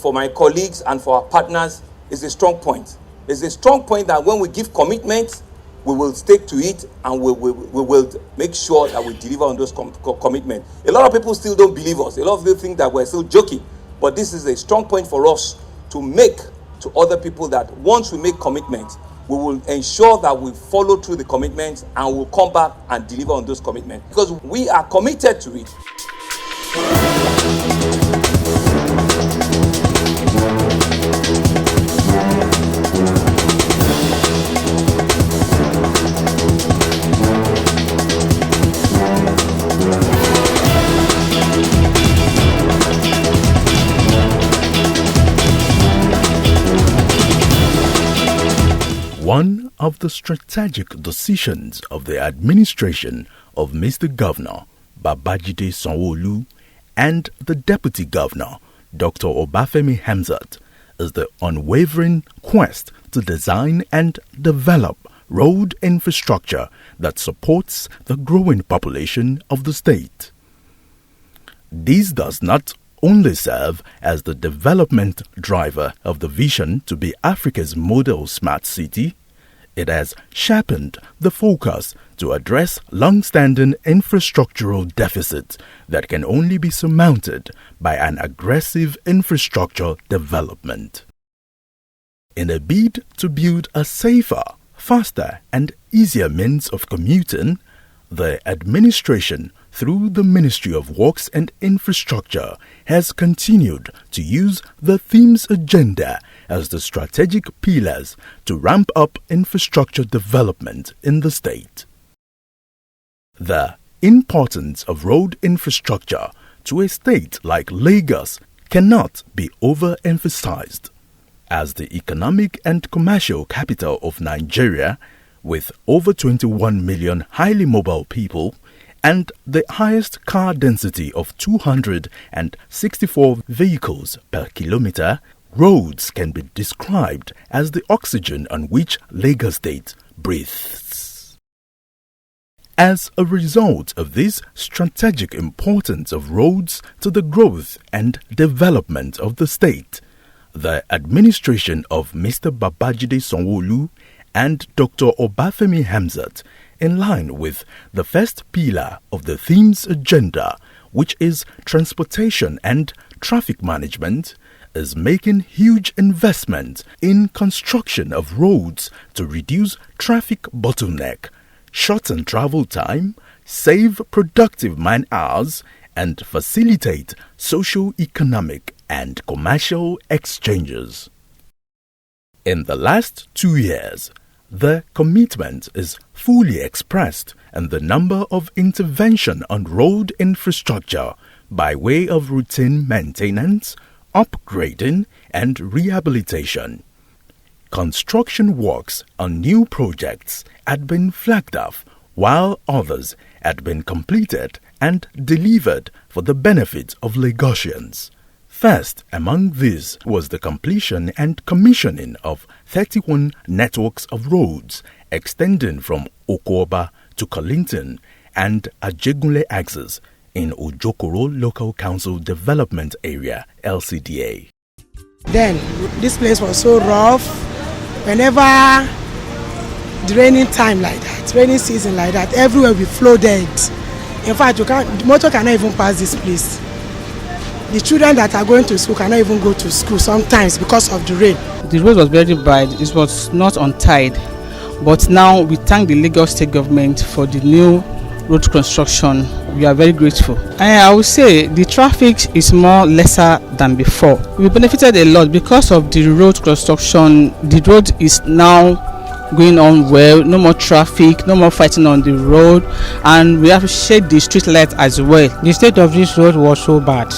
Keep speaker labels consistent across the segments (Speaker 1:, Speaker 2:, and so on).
Speaker 1: for my colleagues and for our partners is a strong point. It's a strong point that when we give commitments, we will stick to it, and we will make sure that we deliver on those commitments. A lot of people still don't believe us. A lot of people think that we're still joking. But this is a strong point for us to make to other people, that once we make commitments, we will ensure that we follow through the commitments and we'll come back and deliver on those commitments, because we are committed to it.
Speaker 2: One of the strategic decisions of the administration of Mr. Governor Babajide Sanwo and the Deputy Governor Dr. Obafemi Hamzat is the unwavering quest to design and develop road infrastructure that supports the growing population of the state. This does not only serve as the development driver of the vision to be Africa's model smart city, it has sharpened the focus to address long-standing infrastructural deficits that can only be surmounted by an aggressive infrastructure development. In a bid to build a safer, faster and easier means of commuting, the administration, through the Ministry of Works and Infrastructure, has continued to use the theme's agenda as the strategic pillars to ramp up infrastructure development in the state. The importance of road infrastructure to a state like Lagos cannot be overemphasized. As the economic and commercial capital of Nigeria, with over 21 million highly mobile people and the highest car density of 264 vehicles per kilometer, roads can be described as the oxygen on which Lagos State breathes. As a result of this strategic importance of roads to the growth and development of the state, the administration of Mr. Babajide Sanwo and Dr. Obafemi Hamzat, in line with the first pillar of the theme's agenda, which is transportation and traffic management, is making huge investments in construction of roads to reduce traffic bottleneck, shorten travel time, save productive man hours, and facilitate socio-economic and commercial exchanges. In the last 2 years, the commitment is fully expressed in the number of intervention on road infrastructure by way of routine maintenance, upgrading and rehabilitation. Construction works on new projects had been flagged off, while others had been completed and delivered for the benefit of Lagosians. First among these was the completion and commissioning of 31 networks of roads extending from Okoba to Kollington and Ajegunle axis in Ojokoro Local Council Development Area, LCDA.
Speaker 3: Then, this place was so rough. Whenever the raining time like that, rainy season like that, everywhere we flooded. In fact, the motor cannot even pass this place. The children that are going to school cannot even go to school sometimes because of the rain.
Speaker 4: The road was very bad. It was not untied. But now we thank the Lagos State government for the new road construction. We are very grateful. And I would say the traffic is more lesser than before. We benefited a lot because of the road construction. The road is now going on well, no more traffic, no more fighting on the road, and we appreciate the street light as well.
Speaker 5: The state of this road was so bad,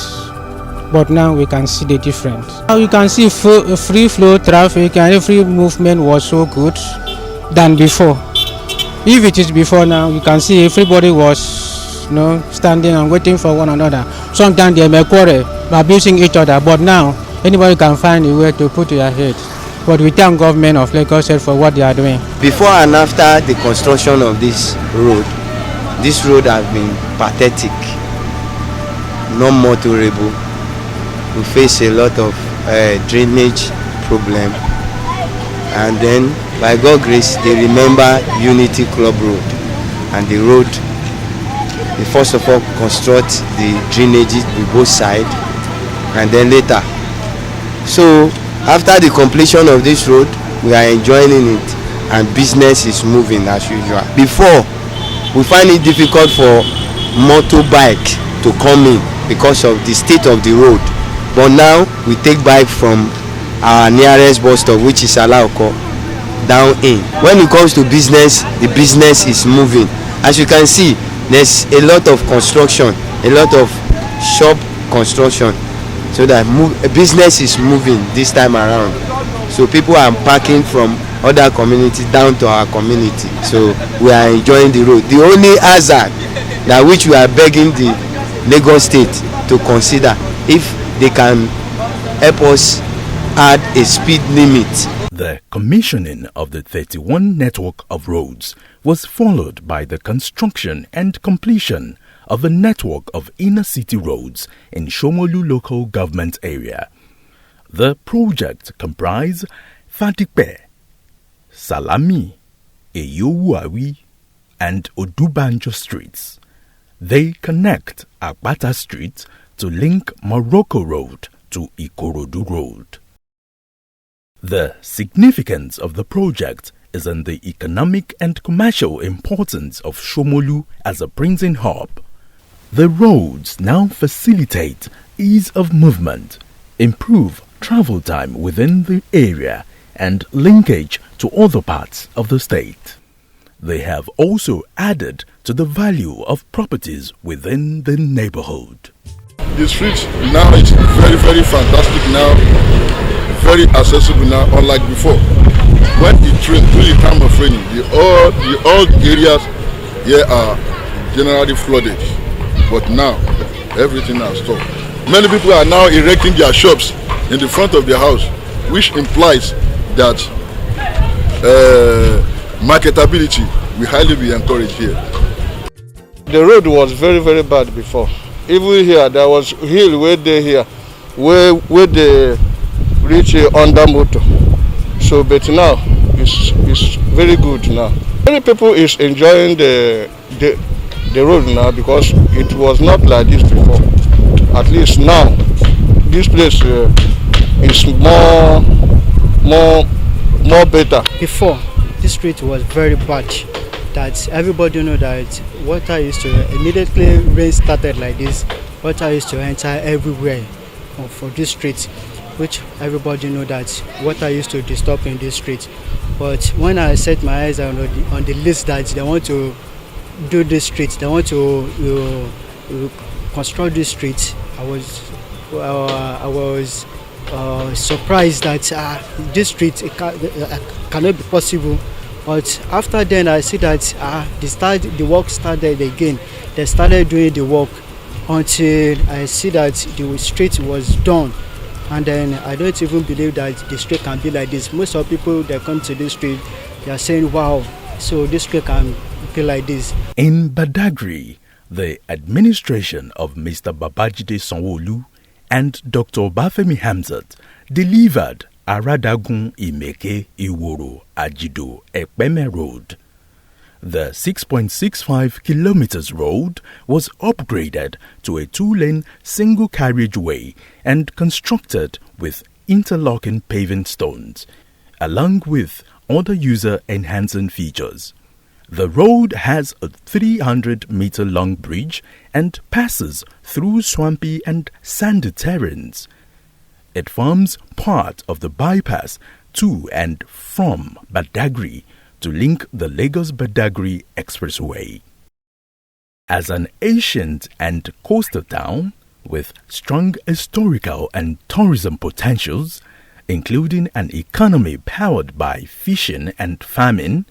Speaker 5: but now we can see the difference. Now you can see free flow traffic and every movement was so good than before. If it is before now, you can see everybody was standing and waiting for one another. Sometimes they may quarrel by abusing each other, but now anybody can find a way to put their head. But we thank government of Lagos State for what they are doing.
Speaker 6: Before and after the construction of this road has been pathetic, not motorable. We face a lot of drainage problem, and then by God grace they remember Unity Club Road, and the road, they first of all construct the drainages with both sides, and then later. So after the completion of this road, we are enjoying it, and business is moving as usual. Before, we find it difficult for motorbike to come in because of the state of the road, but now we take bike from our nearest bus stop, which is Alaoko, down in. When it comes to business, the business is moving. As you can see, there's a lot of construction, a lot of shop construction, so that business is moving this time around. So people are parking from other communities down to our community, so we are enjoying the road. The only hazard that which we are begging the Lagos State to consider, if they can help us add a speed limit.
Speaker 2: The commissioning of the 31 network of roads was followed by the construction and completion of a network of inner city roads in Shomolu local government area. The project comprised Fadipe, Salami, Eyowuawi, and ONABANJO streets. They connect Akbata Street to link Morocco Road to Ikorodu Road. The significance of the project is in the economic and commercial importance of Shomolu as a printing hub. The roads now facilitate ease of movement, improve travel time within the area, and linkage to other parts of the state. They have also added to the value of properties within the neighborhood.
Speaker 7: The street now is very, very fantastic now, very accessible now, unlike before. When it rains, during the time of raining, the old areas here are generally flooded. But now, everything has stopped. Many people are now erecting their shops in the front of their house, which implies that marketability will highly be encouraged here.
Speaker 8: The road was very, very bad before. Even here, there was hill where they here, where they reach under motor. So, but now it's very good now. Many people is enjoying the road now because it was not like this before. At least now, this place is more better.
Speaker 9: Before, this street was very bad. That everybody know that water used to immediately rain started like this. Water used to enter everywhere for this street, which everybody know that water used to disturb in this street. But when I set my eyes on the list that they want to do this street, they want to construct this street, I was surprised that this street cannot be possible. But after then, I see that the work started again. They started doing the work until I see that the street was done. And then I don't even believe that the street can be like this. Most of the people that come to this street, they are saying, wow, so this street can be like this.
Speaker 2: In Badagry, the administration of Mr. Babajide Sanwo-Olu and Dr. Bafemi Hamzat delivered Aradagun Imeke Iworo Ajido Ekpeme Road. The 6.65 kilometers road was upgraded to a 2-lane single carriageway and constructed with interlocking paving stones, along with other user-enhancing features. The road has a 300-meter-long bridge and passes through swampy and sandy terrains. It forms part of the bypass to and from Badagry to link the Lagos-Badagry Expressway. As an ancient and coastal town with strong historical and tourism potentials, including an economy powered by fishing and farming,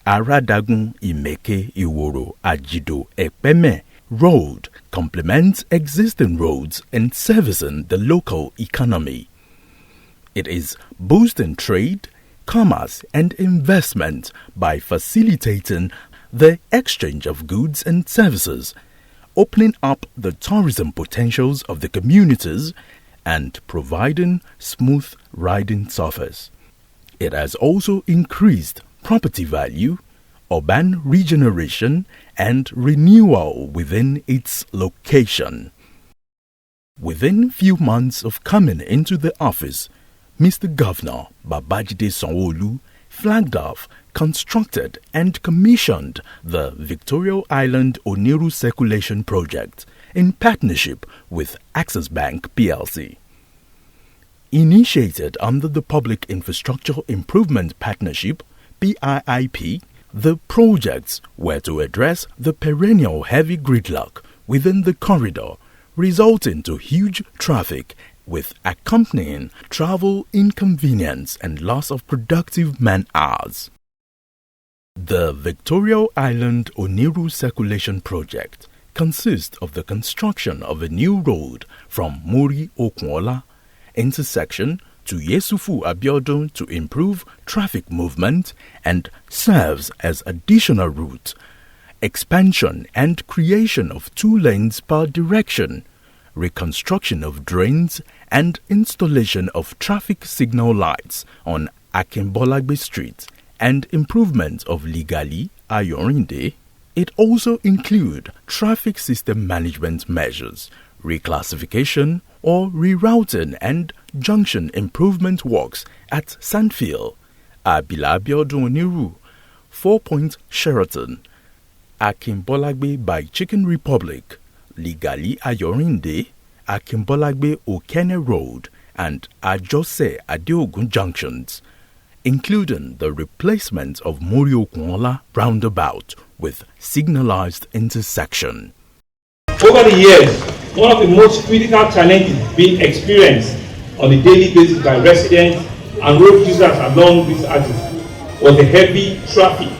Speaker 2: Aradagun Imeke Iworo Ajido Ekpeme Road complements existing roads in servicing the local economy. It is boosting trade, commerce and investment by facilitating the exchange of goods and services, opening up the tourism potentials of the communities and providing smooth riding surface. It has also increased property value, urban regeneration, and renewal within its location. Within few months of coming into the office, Mr. Governor Babajide Sanwo-Olu flagged off, constructed and commissioned the Victoria Island Oniru Circulation Project in partnership with Access Bank plc. Initiated under the Public Infrastructure Improvement Partnership (PIIP), the projects were to address the perennial heavy gridlock within the corridor, resulting to huge traffic with accompanying travel inconvenience and loss of productive man-hours. The Victoria Island Oniru Circulation Project consists of the construction of a new road from Muri Okunola intersection to Yesufu Abiodun to improve traffic movement and serves as additional route, expansion and creation of 2 lanes per direction, reconstruction of drains and installation of traffic signal lights on Akimbolagbe Street and improvement of Ligali Ayorinde. It also includes traffic system management measures, reclassification or rerouting and junction improvement works at Sandfield, Abilabiodun Oniru, 4-Point Sheraton, Akimbolagbe by Chicken Republic, Ligali Ayorinde, Akimbolagbe Okene Road, and Ajose Adeogun junctions, including the replacement of Muri Okunola roundabout with signalized intersection.
Speaker 1: Over the years, one of the most critical challenges being experienced on a daily basis by residents and road users along these axis was the heavy traffic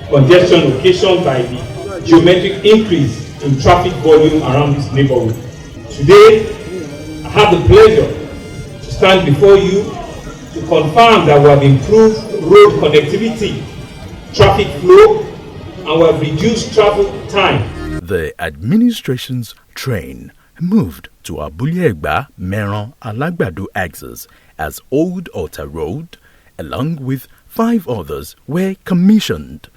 Speaker 1: congestion occasioned by the geometric increase in traffic volume around this neighborhood. Today, I have the pleasure to stand before you to confirm that we have improved road connectivity, traffic flow, and we have reduced travel time.
Speaker 2: The administration's train moved to Abule-Egba Meron Alagbado axis as Old Ota Road, along with 5 others were commissioned.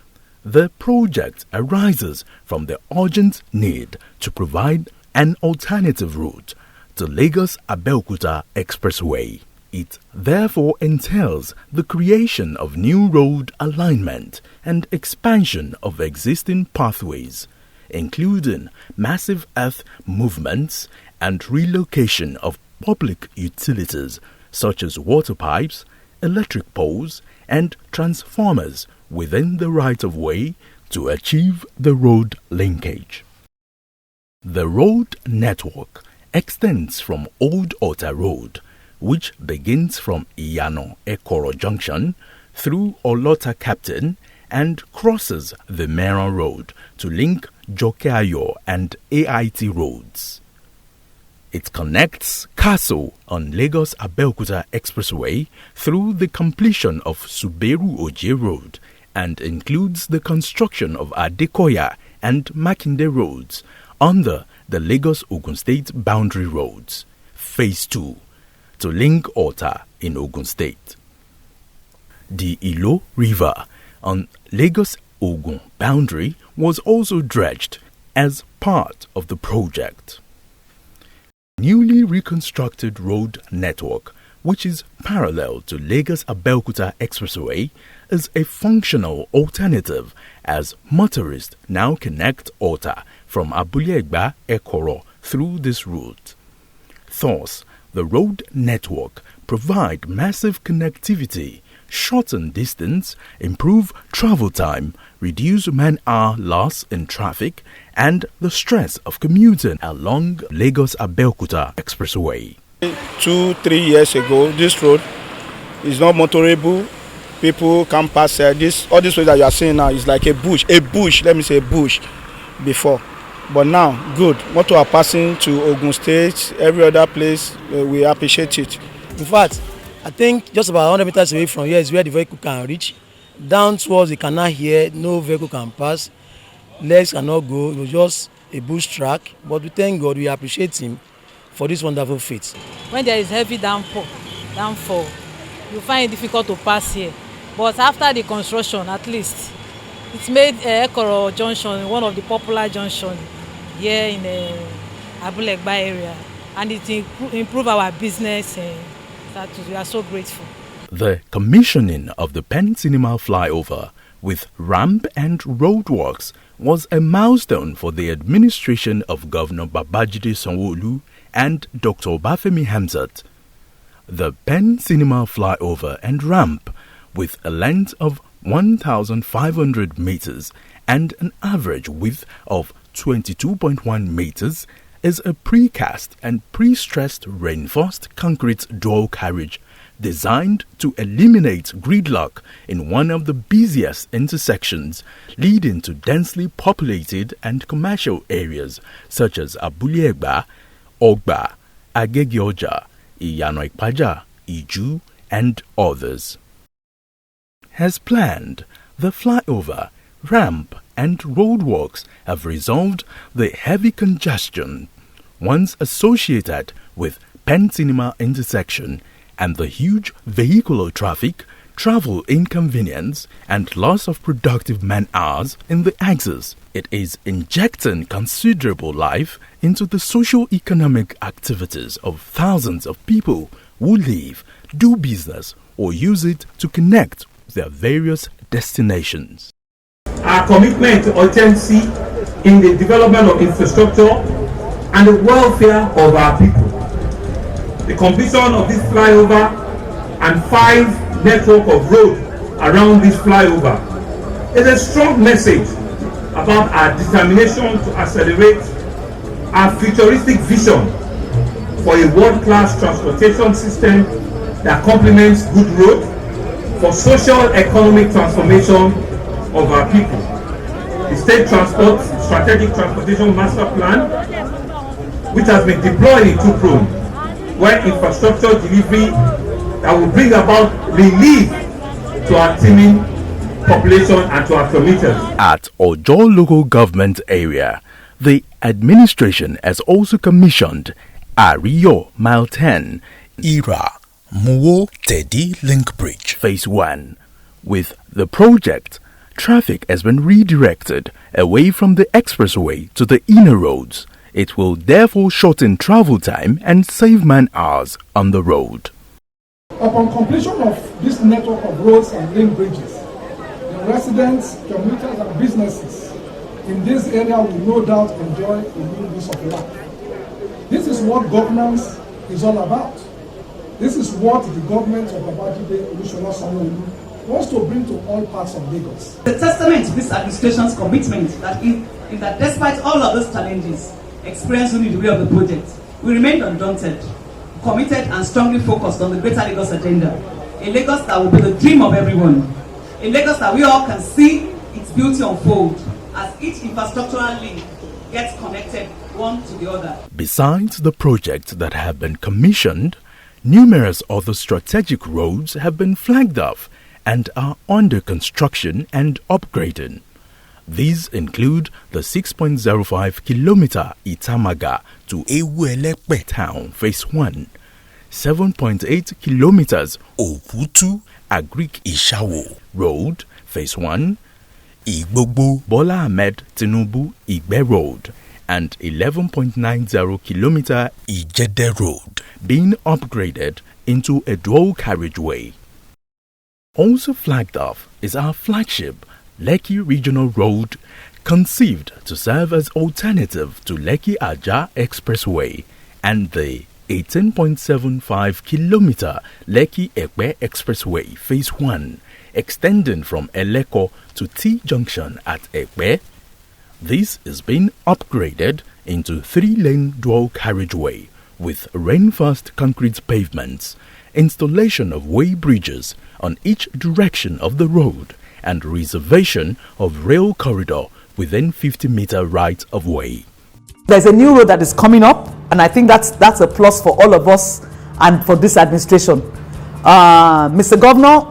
Speaker 2: The project arises from the urgent need to provide an alternative route to Lagos-Abeokuta Expressway. It therefore entails the creation of new road alignment and expansion of existing pathways, including massive earth movements and relocation of public utilities such as water pipes, electric poles, and transformers within the right-of-way to achieve the road linkage. The road network extends from Old Ota Road, which begins from Iyano Ekoro Junction through Olota Captain and crosses the Meron Road to link Jokeayo and AIT roads. It connects Castle on Lagos-Abeokuta Expressway through the completion of Suberu Oje Road and includes the construction of Adekoya and Makinde roads under the Lagos-Ogun State boundary roads, Phase 2, to link Ota in Ogun State. The Ilo River on Lagos-Ogun boundary was also dredged as part of the project. Newly reconstructed road network, which is parallel to Lagos-Abeokuta Expressway, is a functional alternative as motorists now connect Ota from Abule-Egba Ekoro through this route. Thus, the road network provides massive connectivity, shorten distance, improve travel time, reduce man-hour loss in traffic, and the stress of commuting along Lagos-Abeokuta Expressway.
Speaker 8: 2-3 years ago, this road is not motorable. People can't pass all this way that you are seeing now is like a bush, let me say a bush before. But now, good. Motor are passing to Ogun State, every other place, we appreciate it.
Speaker 10: In fact, I think just about 100 meters away from here is where the vehicle can reach. Down towards the canal here, no vehicle can pass. Legs cannot go. It was just a bush track. But we thank God, we appreciate him for this wonderful feat.
Speaker 11: When there is heavy downfall, you find it difficult to pass here. But after the construction, at least, it's made Ekoro Junction one of the popular junctions here in the Abulegba area. And it improve our business status. We are so grateful.
Speaker 2: The commissioning of the Pen Cinema flyover with ramp and roadworks was a milestone for the administration of Governor Babajide Sanwo-Olu and Dr. Obafemi Hamzat. The Pen Cinema flyover and ramp, with a length of 1,500 meters and an average width of 22.1 meters, is a precast and pre-stressed reinforced concrete dual carriage designed to eliminate gridlock in one of the busiest intersections leading to densely populated and commercial areas such as Abulegba, Ogba, Agegioja, Iyanoikpaja, Iju, and others. As planned, the flyover, ramp, and roadworks have resolved the heavy congestion once associated with Pen Cinema intersection and the huge vehicular traffic, travel inconvenience, and loss of productive man-hours in the axis. It is injecting considerable life into the socio-economic activities of thousands of people who live, do business, or use it to connect with their various destinations.
Speaker 1: Our commitment to urgency in the development of infrastructure and the welfare of our people. The completion of this flyover and 5 network of roads around this flyover is a strong message about our determination to accelerate our futuristic vision for a world-class transportation system that complements good roads for social economic transformation of our people. The State Transport Strategic Transportation Master Plan, which has been deployed in Tuprun, where infrastructure delivery that will bring about relief to our teeming population and to our commuters. At
Speaker 2: Ojo local government area, the administration has also commissioned Ariyo Mile 10 Ira Muwo Tedi Link Bridge Phase 1. With the project, traffic has been redirected away from the expressway to the inner roads. It will therefore shorten travel time and save man-hours on the road.
Speaker 12: Upon completion of this network of roads and link bridges, the residents, commuters and businesses in this area will no doubt enjoy a new lease of life. This is what governance is all about. This is what the government of Babajide Sanwo-Olu wants to bring to all parts of Lagos.
Speaker 13: The testament to this administration's commitment that despite all of those challenges experienced during the way of the project, we remained undaunted, committed and strongly focused on the greater Lagos agenda. A Lagos that will be the dream of everyone. A Lagos that we all can see its beauty unfold as each infrastructural link gets connected one to the other.
Speaker 2: Besides the projects that have been commissioned, numerous other strategic roads have been flagged off and are under construction and upgrading. These include the 6.05-kilometer Itamaga to Ewuelepe town Phase 1, 7.8 kilometers Oputu Agric Ishawo Road Phase 1, Igbogbo Bola Ahmed Tinubu Igbe Road, and 11.90-kilometer Ijede Road being upgraded into a dual carriageway. Also flagged off is our flagship Lekki Regional Road, conceived to serve as alternative to Lekki-Ajah Expressway, and the 18.75-kilometer Lekki-Ekpe Expressway Phase 1, extending from Eleko to T-Junction at Ekpe. This is being upgraded into 3-lane dual carriageway with reinforced concrete pavements, installation of way bridges on each direction of the road, and reservation of rail corridor within 50-meter right of way.
Speaker 14: There's a new road that is coming up, and I think that's a plus for all of us and for this administration. Mr. Governor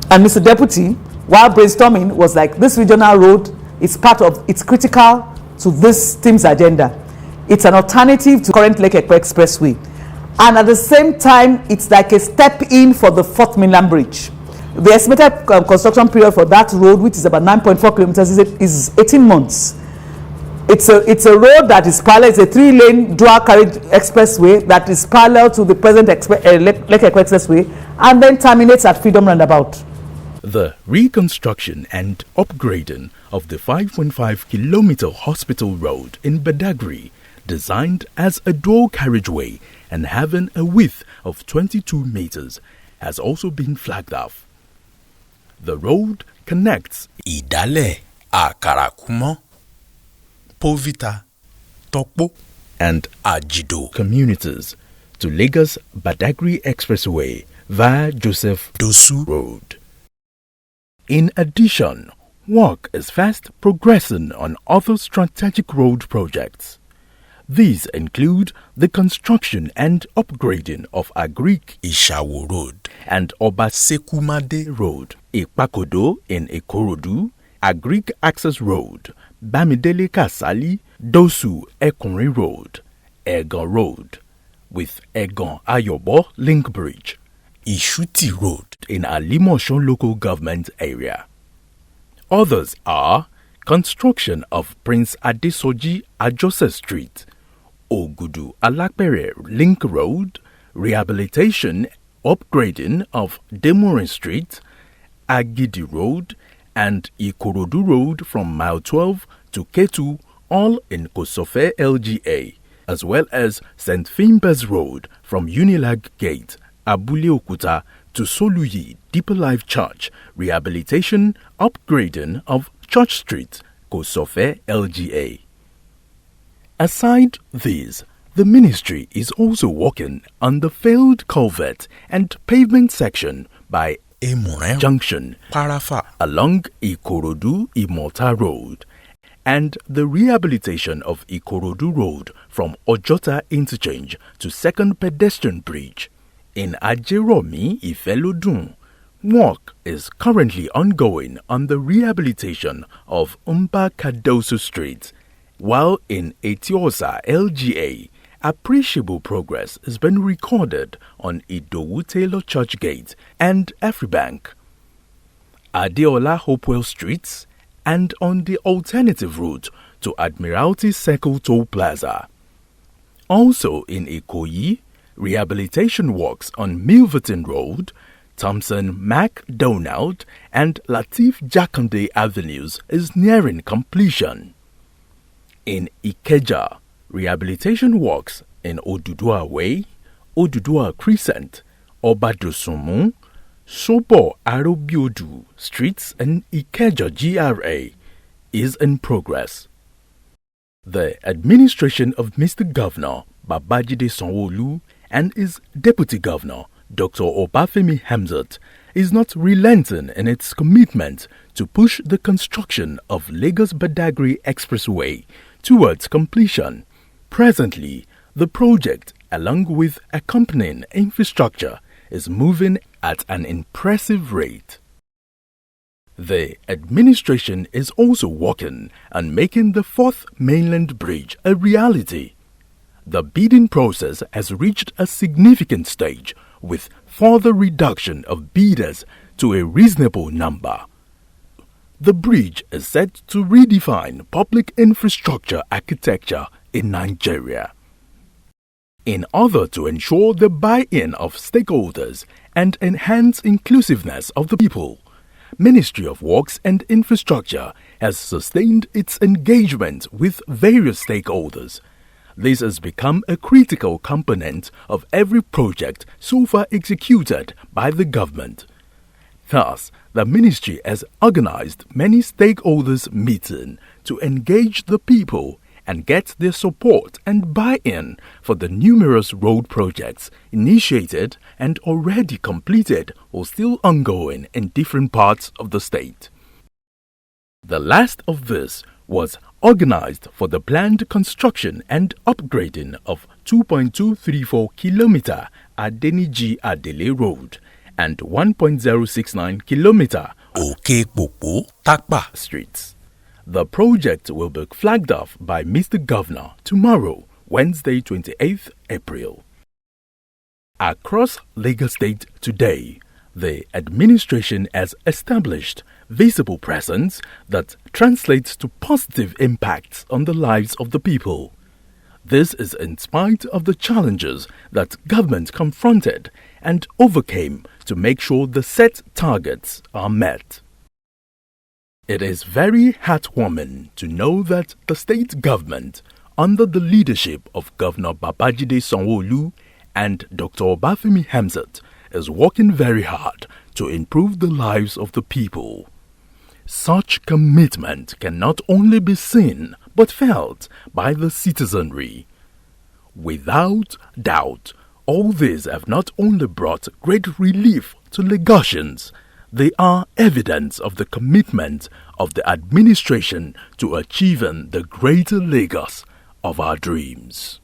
Speaker 14: and Mr. Deputy, while brainstorming, was like, this regional road is critical to this team's agenda. It's an alternative to current Lake Ekpe Expressway. And at the same time, it's like a step in for the 4th Mainland Bridge. The estimated construction period for that road, which is about 9.4 kilometers, is 18 months. It's a road that is parallel. It's a 3-lane dual carriage expressway that is parallel to the present Lake Ekpe Expressway and then terminates at Freedom Roundabout.
Speaker 2: The reconstruction and upgrading of the 5.5-kilometer hospital road in Badagry, designed as a dual carriageway and having a width of 22 meters, has also been flagged off. The road connects
Speaker 15: Idale, Akarakumo, Povita, Tokpo,
Speaker 2: and
Speaker 15: Ajido
Speaker 2: communities to Lagos Badagry Expressway via Joseph
Speaker 15: Dosu
Speaker 2: Road. In addition, work is fast progressing on other strategic road projects. These include the construction and upgrading of Agric
Speaker 15: Ishawo Road
Speaker 2: and Obasekumade Road, Ipakodo in Ikorodu, Agric Access Road, Bamidele Kasali, Dosu Ekunri Road, Egon Road, with Egon Ayobo Link Bridge,
Speaker 15: Ishuti Road
Speaker 2: in Alimosho local government area. Others are construction of Prince Adesoji Ajose Street, Ogudu Alakpere Link Road, rehabilitation, upgrading of Demorin Street, Agidi Road, and Ikorodu Road from mile 12 to Ketu, all in Kosofe LGA, as well as St. Finbar's Road from Unilag Gate, Abule Okuta to Soluyi Deeper Life Church, rehabilitation, upgrading of Church Street, Kosofe LGA. Aside these, the ministry is also working on the failed culvert and pavement section by
Speaker 15: Emure
Speaker 2: Junction
Speaker 15: Parafa
Speaker 2: along Ikorodu Imota Road and the rehabilitation of Ikorodu Road from Ojota Interchange to 2nd Pedestrian Bridge. In Ajeromi Ifelodun, work is currently ongoing on the rehabilitation of Umba Kadosu Street, while in Etiosa LGA, appreciable progress has been recorded on Idowu Taylor Church Gate and Afribank, Adeola Hopewell Streets, and on the alternative route to Admiralty Circle Toll Plaza. Also in Ikoyi, rehabilitation works on Milverton Road, Thompson MacDonald, and Latif Jakande Avenues is nearing completion. In Ikeja, rehabilitation works in Odudua Way, Odudua Crescent, Obadosumu, Sobo Arobiodu Streets and Ikeja GRA is in progress. The administration of Mr. Governor Babajide Sanwo-Olu and his Deputy Governor Dr. Obafemi Hamzat is not relenting in its commitment to push the construction of Lagos Badagry Expressway towards completion. Presently, the project, along with accompanying infrastructure, is moving at an impressive rate. The administration is also working on making the 4th Mainland Bridge a reality. The bidding process has reached a significant stage, with further reduction of bidders to a reasonable number. The bridge is set to redefine public infrastructure architecture in Nigeria. In order to ensure the buy-in of stakeholders and enhance inclusiveness of the people, Ministry of Works and Infrastructure has sustained its engagement with various stakeholders. This has become a critical component of every project so far executed by the government. Thus, the ministry has organized many stakeholders' meetings to engage the people and get their support and buy-in for the numerous road projects initiated and already completed or still ongoing in different parts of the state. The last of this was organized for the planned construction and upgrading of 2.234 kilometer Adeniji Adele Road and 1.069 kilometer
Speaker 15: Okekpopo Takpa
Speaker 2: streets. The project will be flagged off by Mr. Governor tomorrow Wednesday, 28th April. Across Lagos State today, the administration has established visible presence that translates to positive impacts on the lives of the people. This is in spite of the challenges that government confronted and overcame to make sure the set targets are met. It is very heartwarming to know that the state government, under the leadership of Governor Babajide Sanwo and Dr. Obafemi Hamzat, is working very hard to improve the lives of the people. Such commitment can not only be seen but felt by the citizenry. Without doubt, all these have not only brought great relief to Lagosians, they are evidence of the commitment of the administration to achieving the greater Lagos of our dreams.